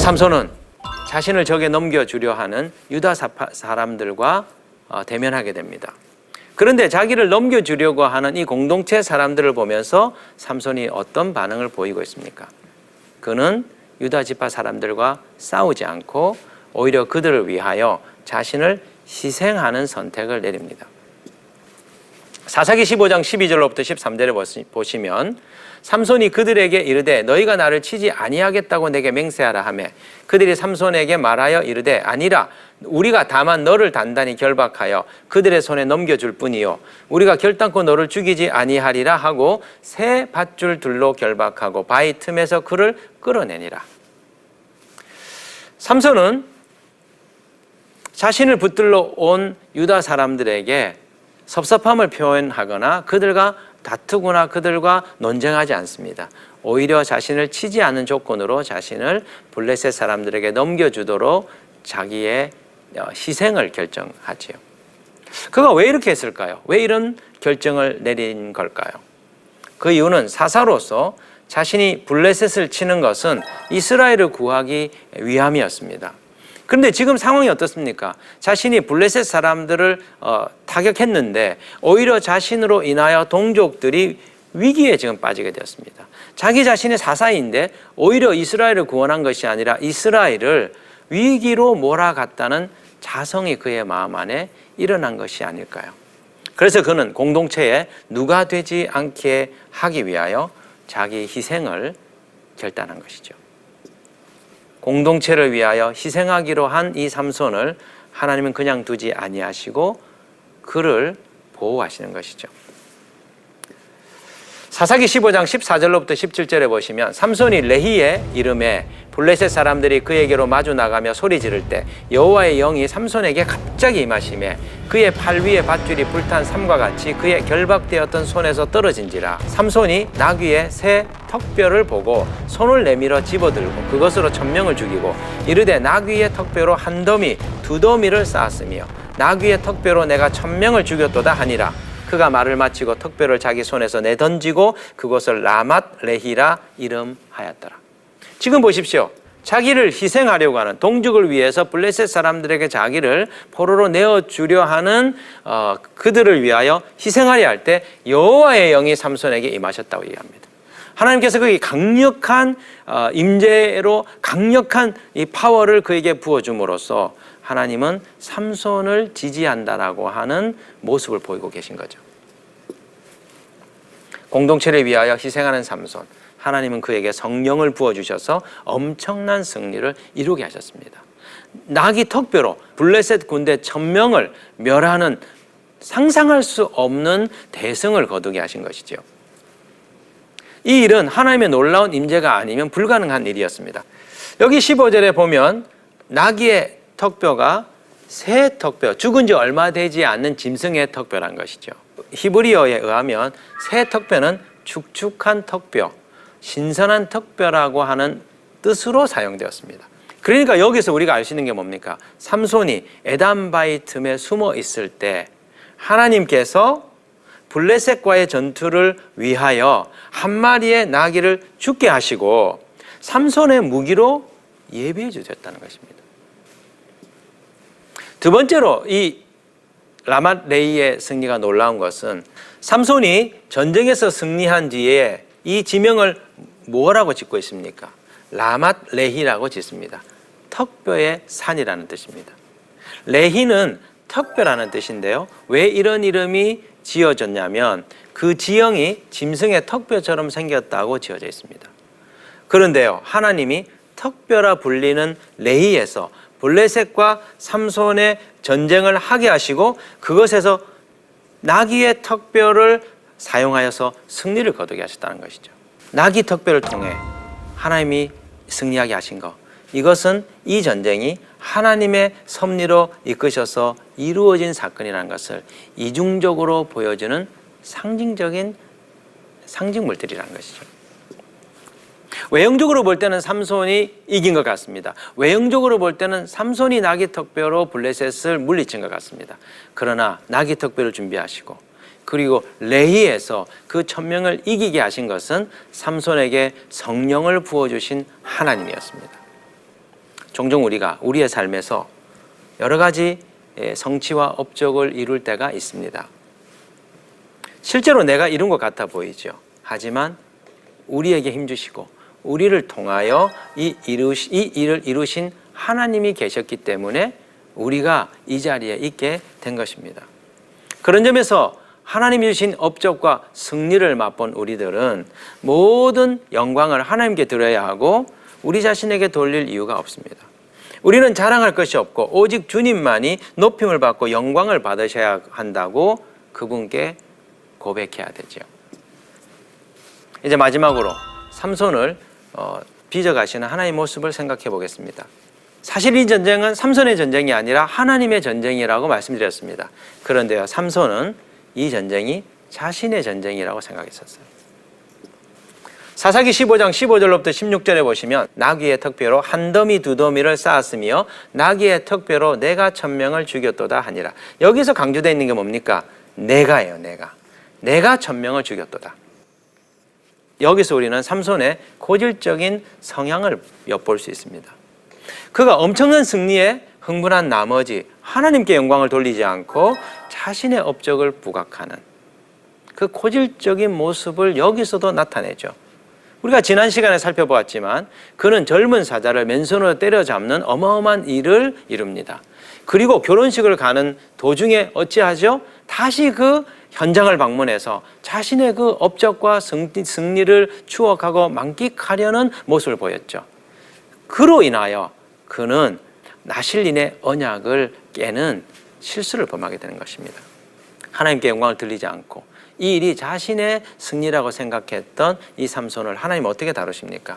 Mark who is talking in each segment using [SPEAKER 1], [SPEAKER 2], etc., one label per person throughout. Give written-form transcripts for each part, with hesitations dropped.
[SPEAKER 1] 삼손은 자신을 적에 넘겨주려 하는 유다 사람들과 대면하게 됩니다. 그런데 자기를 넘겨주려고 하는 이 공동체 사람들을 보면서 삼손이 어떤 반응을 보이고 있습니까? 그는 유다 지파 사람들과 싸우지 않고 오히려 그들을 위하여 자신을 희생하는 선택을 내립니다. 사사기 15장 12절로부터 13절에 보시면 삼손이 그들에게 이르되 너희가 나를 치지 아니하겠다고 내게 맹세하라 하매 그들이 삼손에게 말하여 이르되 아니라 우리가 다만 너를 단단히 결박하여 그들의 손에 넘겨줄 뿐이요 우리가 결단코 너를 죽이지 아니하리라 하고 새 밧줄 둘로 결박하고 바위 틈에서 그를 끌어내니라. 삼손은 자신을 붙들러 온 유다 사람들에게 섭섭함을 표현하거나 그들과 다투거나 그들과 논쟁하지 않습니다. 오히려 자신을 치지 않는 조건으로 자신을 블레셋 사람들에게 넘겨주도록 자기의 희생을 결정하지요. 그가 왜 이렇게 했을까요? 왜 이런 결정을 내린 걸까요? 그 이유는 사사로서 자신이 블레셋을 치는 것은 이스라엘을 구하기 위함이었습니다. 그런데 지금 상황이 어떻습니까? 자신이 블레셋 사람들을 타격했는데 오히려 자신으로 인하여 동족들이 위기에 지금 빠지게 되었습니다. 자기 자신의 사사인데 오히려 이스라엘을 구원한 것이 아니라 이스라엘을 위기로 몰아갔다는 자성이 그의 마음 안에 일어난 것이 아닐까요? 그래서 그는 공동체에 누가 되지 않게 하기 위하여 자기 희생을 결단한 것이죠. 공동체를 위하여 희생하기로 한 이 삼손을 하나님은 그냥 두지 아니하시고 그를 보호하시는 것이죠. 사사기 15장 14절로부터 17절에 보시면 삼손이 레히의 이름에 블레셋 사람들이 그에게로 마주 나가며 소리 지를 때 여호와의 영이 삼손에게 갑자기 임하시매 그의 팔 위에 밧줄이 불탄 삼과 같이 그의 결박되었던 손에서 떨어진지라. 삼손이 나귀의 새 턱뼈를 보고 손을 내밀어 집어들고 그것으로 천명을 죽이고 이르되 나귀의 턱뼈로 한 더미 두 더미를 쌓았으며 나귀의 턱뼈로 내가 천명을 죽였도다 하니라. 그가 말을 마치고 턱뼈를 자기 손에서 내던지고 그곳을 라맛 레히라 이름하였더라. 지금 보십시오. 자기를 희생하려고 하는 동족을 위해서 블레셋 사람들에게 자기를 포로로 내어주려 하는 그들을 위하여 희생하려 할 때 여호와의 영이 삼손에게 임하셨다고 얘기합니다. 하나님께서 그에게 강력한 임재로 강력한 이 파워를 그에게 부어줌으로써 하나님은 삼손을 지지한다라고 하는 모습을 보이고 계신 거죠. 공동체를 위하여 희생하는 삼손, 하나님은 그에게 성령을 부어주셔서 엄청난 승리를 이루게 하셨습니다. 나귀 턱뼈로 블레셋 군대 1000명을 멸하는 상상할 수 없는 대승을 거두게 하신 것이죠. 이 일은 하나님의 놀라운 임재가 아니면 불가능한 일이었습니다. 여기 15절에 보면 나귀의 턱뼈가 새 턱뼈, 죽은 지 얼마 되지 않는 짐승의 턱뼈란 것이죠. 히브리어에 의하면 새 턱뼈는 축축한 턱뼈, 신선한 턱뼈라고 하는 뜻으로 사용되었습니다. 그러니까 여기서 우리가 알 수 있는 게 뭡니까? 삼손이 에담바위 틈에 숨어 있을 때 하나님께서 블레셋과의 전투를 위하여 한 마리의 나귀를 죽게 하시고 삼손의 무기로 예비해 주셨다는 것입니다. 두 번째로 이 라맛 레히의 승리가 놀라운 것은 삼손이 전쟁에서 승리한 뒤에 이 지명을 뭐라고 짓고 있습니까? 라맛 레히라고 짓습니다. 턱뼈의 산이라는 뜻입니다. 레히는 턱뼈라는 뜻인데요. 왜 이런 이름이 지어졌냐면 그 지형이 짐승의 턱뼈처럼 생겼다고 지어져 있습니다. 그런데요, 하나님이 턱뼈라 불리는 레히에서 블레셋과 삼손의 전쟁을 하게 하시고 그것에서 나귀의 턱뼈를 사용하여서 승리를 거두게 하셨다는 것이죠. 나귀 턱뼈를 통해 하나님이 승리하게 하신 것, 이것은 이 전쟁이 하나님의 섭리로 이끄셔서 이루어진 사건이라는 것을 이중적으로 보여주는 상징적인 상징물들이라는 것이죠. 외형적으로 볼 때는 삼손이 이긴 것 같습니다. 외형적으로 볼 때는 삼손이 나귀 턱뼈로 블레셋을 물리친 것 같습니다. 그러나 나귀 턱뼈를 준비하시고 그리고 레히에서 그 1000명을 이기게 하신 것은 삼손에게 성령을 부어주신 하나님이었습니다. 종종 우리가 우리의 삶에서 여러 가지 성취와 업적을 이룰 때가 있습니다. 실제로 내가 이룬 것 같아 보이죠. 하지만 우리에게 힘주시고 우리를 통하여 이 일을 이루신 하나님이 계셨기 때문에 우리가 이 자리에 있게 된 것입니다. 그런 점에서 하나님이 주신 업적과 승리를 맛본 우리들은 모든 영광을 하나님께 드려야 하고 우리 자신에게 돌릴 이유가 없습니다. 우리는 자랑할 것이 없고 오직 주님만이 높임을 받고 영광을 받으셔야 한다고 그분께 고백해야 되죠. 이제 마지막으로 삼손을 빚어가시는 하나님의 모습을 생각해 보겠습니다. 사실 이 전쟁은 삼손의 전쟁이 아니라 하나님의 전쟁이라고 말씀드렸습니다. 그런데요, 삼손은 이 전쟁이 자신의 전쟁이라고 생각했었어요. 사사기 15장 15절로부터 16절에 보시면 나귀의 턱뼈로 한 더미 두 더미를 쌓았으며 나귀의 턱뼈로 내가 1000명을 죽였도다 하니라. 여기서 강조되어 있는 게 뭡니까? 내가예요. 내가 1000명을 죽였도다. 여기서 우리는 삼손의 고질적인 성향을 엿볼 수 있습니다. 그가 엄청난 승리에 흥분한 나머지 하나님께 영광을 돌리지 않고 자신의 업적을 부각하는 그 고질적인 모습을 여기서도 나타내죠. 우리가 지난 시간에 살펴보았지만 그는 젊은 사자를 맨손으로 때려잡는 어마어마한 일을 이룹니다. 그리고 결혼식을 가는 도중에 어찌하죠? 다시 그 현장을 방문해서 자신의 그 업적과 승리를 추억하고 만끽하려는 모습을 보였죠. 그로 인하여 그는 나실린의 언약을 깨는 실수를 범하게 되는 것입니다. 하나님께 영광을 돌리지 않고 이 일이 자신의 승리라고 생각했던 이 삼손을 하나님 어떻게 다루십니까?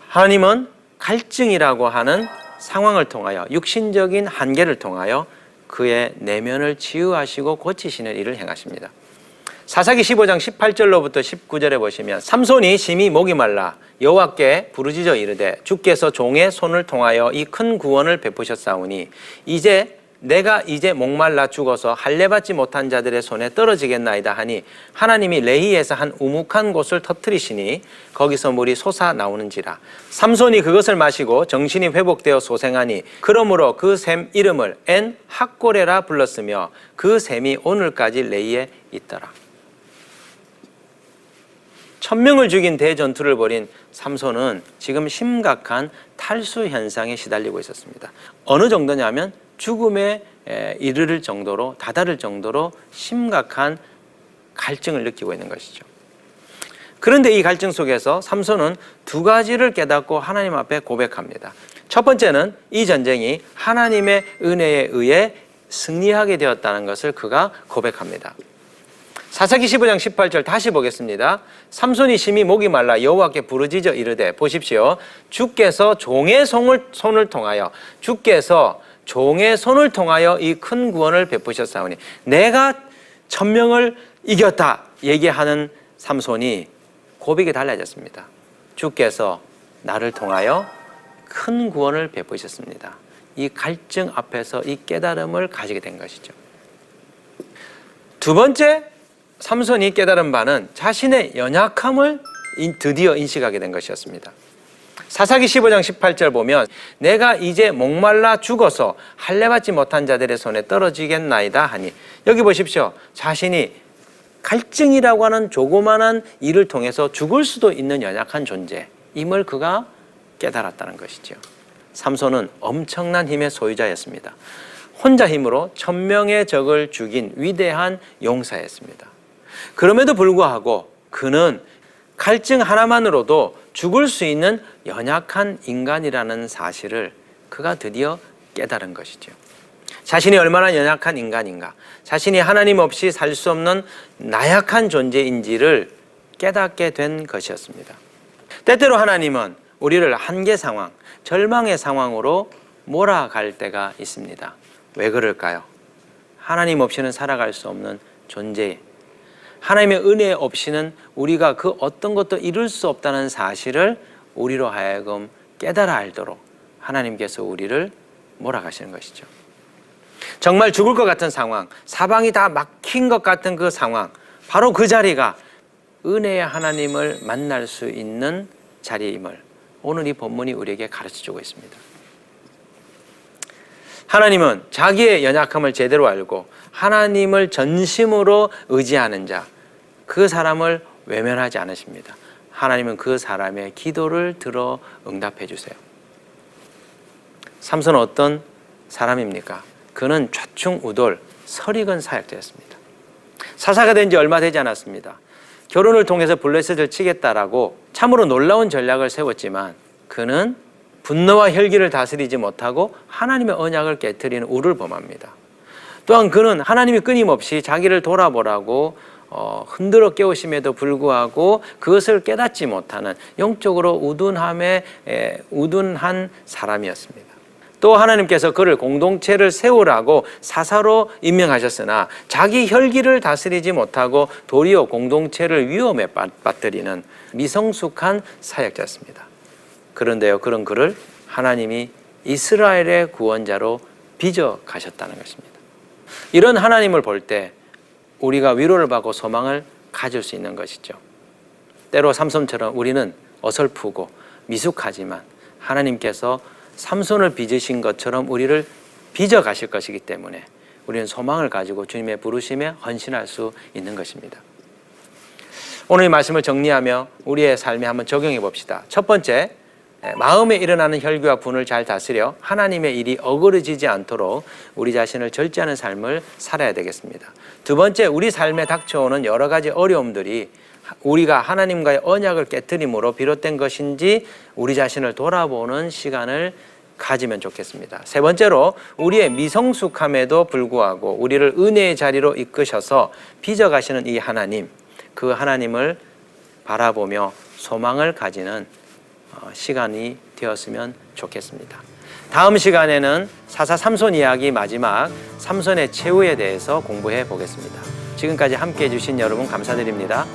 [SPEAKER 1] 하나님은 갈증이라고 하는 상황을 통하여 육신적인 한계를 통하여 그의 내면을 치유하시고 고치시는 일을 행하십니다. 사사기 15장 18절로부터 19절에 보시면 삼손이 심히 목이 말라 여호와께 부르짖어 이르되 주께서 종의 손을 통하여 이 큰 구원을 베푸셨사오니 내가 이제 목말라 죽어서 할례받지 못한 자들의 손에 떨어지겠나이다 하니 하나님이 레히에서 한 우묵한 곳을 터뜨리시니 거기서 물이 솟아 나오는지라. 삼손이 그것을 마시고 정신이 회복되어 소생하니 그러므로 그 샘 이름을 엔 학고레라 불렀으며 그 샘이 오늘까지 레히에 있더라. 1000명을 죽인 대전투를 벌인 삼손은 지금 심각한 탈수 현상에 시달리고 있었습니다. 어느 정도냐면 죽음에 이르를 정도로 다다를 정도로 심각한 갈증을 느끼고 있는 것이죠. 그런데 이 갈증 속에서 삼손은 두 가지를 깨닫고 하나님 앞에 고백합니다. 첫 번째는 이 전쟁이 하나님의 은혜에 의해 승리하게 되었다는 것을 그가 고백합니다. 사사기 15장 18절 다시 보겠습니다. 삼손이 심히 목이 말라 여호와께 부르짖어 이르되 보십시오. 주께서 종의 손을 통하여 이 큰 구원을 베푸셨사오니 내가 1000명을 이겼다 얘기하는 삼손이 고백이 달라졌습니다. 주께서 나를 통하여 큰 구원을 베푸셨습니다. 이 갈증 앞에서 이 깨달음을 가지게 된 것이죠. 두 번째 삼손이 깨달은 바는 자신의 연약함을 드디어 인식하게 된 것이었습니다. 사사기 15장 18절 보면 내가 이제 목말라 죽어서 할례받지 못한 자들의 손에 떨어지겠나이다 하니 여기 보십시오. 자신이 갈증이라고 하는 조그마한 일을 통해서 죽을 수도 있는 연약한 존재임을 그가 깨달았다는 것이죠. 삼손은 엄청난 힘의 소유자였습니다. 혼자 힘으로 1000명의 적을 죽인 위대한 용사였습니다. 그럼에도 불구하고 그는 갈증 하나만으로도 죽을 수 있는 연약한 인간이라는 사실을 그가 드디어 깨달은 것이죠. 자신이 얼마나 연약한 인간인가, 자신이 하나님 없이 살 수 없는 나약한 존재인지를 깨닫게 된 것이었습니다. 때때로 하나님은 우리를 한계 상황, 절망의 상황으로 몰아갈 때가 있습니다. 왜 그럴까요? 하나님 없이는 살아갈 수 없는 존재, 하나님의 은혜 없이는 우리가 그 어떤 것도 이룰 수 없다는 사실을 우리로 하여금 깨달아 알도록 하나님께서 우리를 몰아가시는 것이죠. 정말 죽을 것 같은 상황, 사방이 다 막힌 것 같은 그 상황, 바로 그 자리가 은혜의 하나님을 만날 수 있는 자리임을 오늘 이 본문이 우리에게 가르쳐주고 있습니다. 하나님은 자기의 연약함을 제대로 알고 하나님을 전심으로 의지하는 자, 그 사람을 외면하지 않으십니다. 하나님은 그 사람의 기도를 들어 응답해 주세요. 삼손은 어떤 사람입니까? 그는 좌충우돌 설익은 사역자였습니다. 사사가 된 지 얼마 되지 않았습니다. 결혼을 통해서 블레셋을 치겠다라고 참으로 놀라운 전략을 세웠지만 그는 분노와 혈기를 다스리지 못하고 하나님의 언약을 깨트리는 우를 범합니다. 또한 그는 하나님이 끊임없이 자기를 돌아보라고 흔들어 깨우심에도 불구하고 그것을 깨닫지 못하는 영적으로 우둔한 사람이었습니다. 또 하나님께서 그를 공동체를 세우라고 사사로 임명하셨으나 자기 혈기를 다스리지 못하고 도리어 공동체를 위험에 빠뜨리는 미성숙한 사역자였습니다. 그런데요, 그런 그를 하나님이 이스라엘의 구원자로 빚어 가셨다는 것입니다. 이런 하나님을 볼 때 우리가 위로를 받고 소망을 가질 수 있는 것이죠. 때로 삼손처럼 우리는 어설프고 미숙하지만 하나님께서 삼손을 빚으신 것처럼 우리를 빚어 가실 것이기 때문에 우리는 소망을 가지고 주님의 부르심에 헌신할 수 있는 것입니다. 오늘 이 말씀을 정리하며 우리의 삶에 한번 적용해 봅시다. 첫 번째, 마음에 일어나는 혈기와 분을 잘 다스려 하나님의 일이 어그러지지 않도록 우리 자신을 절제하는 삶을 살아야 되겠습니다. 두 번째, 우리 삶에 닥쳐오는 여러 가지 어려움들이 우리가 하나님과의 언약을 깨트림으로 비롯된 것인지 우리 자신을 돌아보는 시간을 가지면 좋겠습니다. 세 번째로, 우리의 미성숙함에도 불구하고 우리를 은혜의 자리로 이끄셔서 빚어가시는 이 하나님, 그 하나님을 바라보며 소망을 가지는 시간이 되었으면 좋겠습니다. 다음 시간에는 사사 삼손 이야기 마지막 삼손의 최후에 대해서 공부해 보겠습니다. 지금까지 함께해 주신 여러분 감사드립니다.